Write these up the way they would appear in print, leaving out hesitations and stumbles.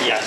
Yes.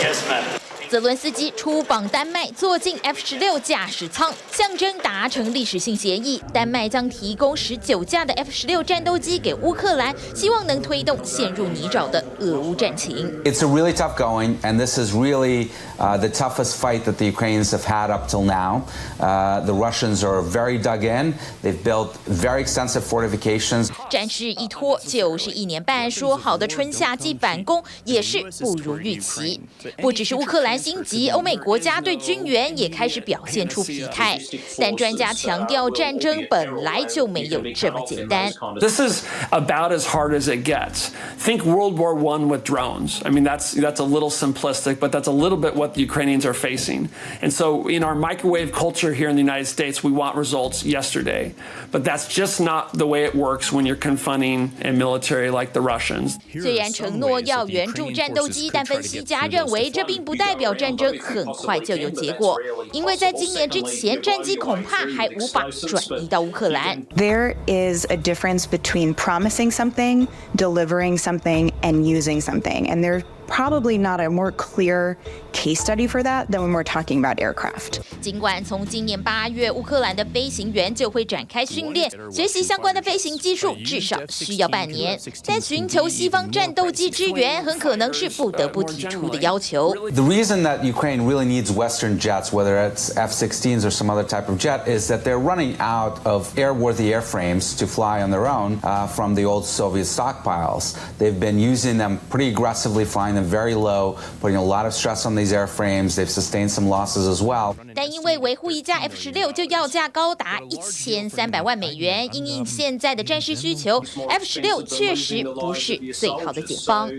Yes, ma'am. 泽伦斯基出访丹麦，坐进 F-16驾驶舱，象征达成历史性协议。丹麦将提供19架的 F-16战斗机给乌克兰，希望能推动陷入泥沼的俄乌战情。It's a really tough going, and this is really the toughest fight that the Ukrainians have had up till now. The Russians are very dug in. They've built very extensive fortifications. 战事一拖就是1年半，说好的春夏季反攻也是不如预期。不只是乌克兰心急，欧美国家对军援也开始表现出疲态。但专家强调，战争本来就没有这么简单。This is about as hard as it gets. Think World War I with drones. I mean, that's a little simplistic, but that's a little bit what the Ukrainians are facing. And so, in our microwave culture here in the United States, we want results yesterday. But that's just not the way it works when you're confronting a military like the Russians. 虽然承诺要援助战斗机，但分析家认为这并不代表战争很快就有结果，因为在今年之前，战机恐怕还无法转移到乌克兰。There is a difference between promising something, delivering something, and using something, and there's probably not a more clear case study for that than when we're talking about aircraft. 尽管从今年8月，乌克兰的飞行员就会展开训练，学习相关的飞行技术，至少需要半年。但寻求西方战斗机支援，很可能是不得不提出的要求。The reason that Ukraine really needs Western jets, whether it's F-16s or some other type of jet, is that they're running out of airworthy airframes to fly on their own from the old Soviet stockpiles. They've been using them pretty aggressively, flying them very low, putting a lot of stress on these airframes. They've sustained some losses as well. 但因为维护一架 F-16就要价高达1300万美元，因应现在的战事需求 ，F-16确实不是最好的解方。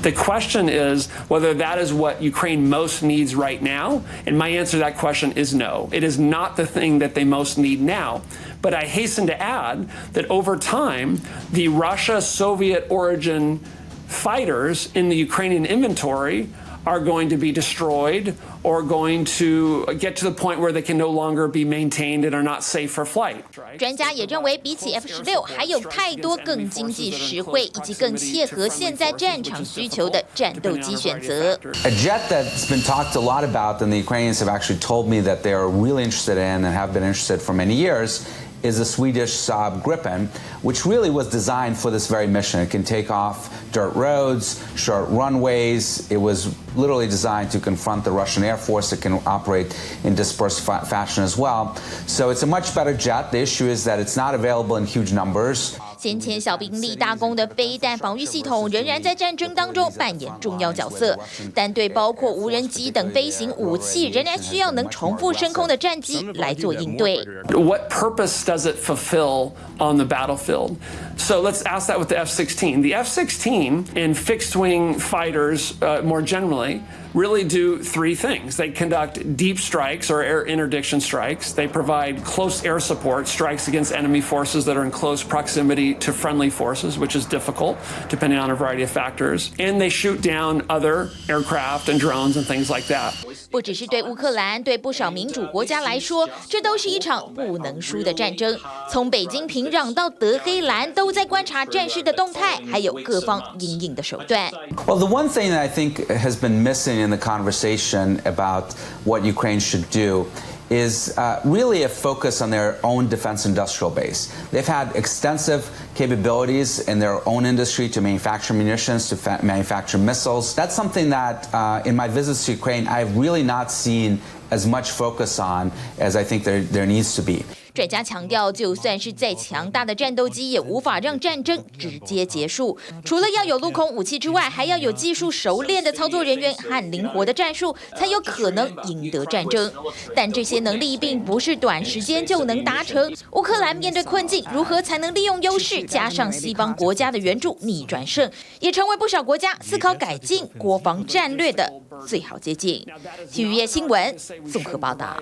The question is whether that is what Ukraine most needs right now, and my answer to that question is no. It is not the thing that they most need now. But I hasten to add that over time, the Russia-Soviet origin fighters in the Ukrainian inventory are going to be destroyed or going to get to the point where they can no longer be maintained and are not safe for flight. 专家也认为，比起 F-16，还有太多更经济实惠以及更切合现在战场需求的战斗机选择。A jet that's been talked a lot about, and the Ukrainians have actually told me that they are really interested in and have been interested for many years, is the Swedish Saab Gripen, which really was designed for this very mission. It can take off dirt roads, short runways. It was literally designed to confront the Russian Air Force. It can operate in dispersed fashion as well. So it's a much better jet. The issue is that it's not available in huge numbers. 先前小兵力大功的飞弹防御系统仍然在战争当中扮演重要角色，但对包括无人机等飞行武器，仍然需要能重复升空的战机来做应对。What purpose does it fulfill on the battlefield? So let's ask that with the F-16. The F-16 and fixed-wing fighters more generally really do three things. They conduct deep strikes or air interdiction strikes. They provide close air support, strikes against enemy forces that are in close proximity to friendly forces, which is difficult depending on a variety of factors. And they shoot down other aircraft and drones and things like that. 不只是对乌克兰，对不少民主国家来说，这都是一场不能输的战争。从北京平壤到德黑兰，都在观察战事的动态，还有各方因应的手段。Well, the one thing that I think has been missing in the conversation about what Ukraine should do is really a focus on their own defense industrial base. They've had extensive capabilities in their own industry to manufacture munitions, to manufacture missiles. That's something that in my visits to Ukraine, I've really not seen as much focus on as I think there needs to be. 专家强调，就算是再强大的战斗机，也无法让战争直接结束。除了要有陆空武器之外，还要有技术熟练的操作人员和灵活的战术，才有可能赢得战争。但这些能力并不是短时间就能达成。乌克兰面对困境，如何才能利用优势，加上西方国家的援助逆转胜，也成为不少国家思考改进国防战略的最好捷径。TVBS新闻综合报道。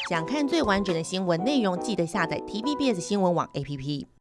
想看最完整的新闻内容，记得下载TVBS新闻网 APP。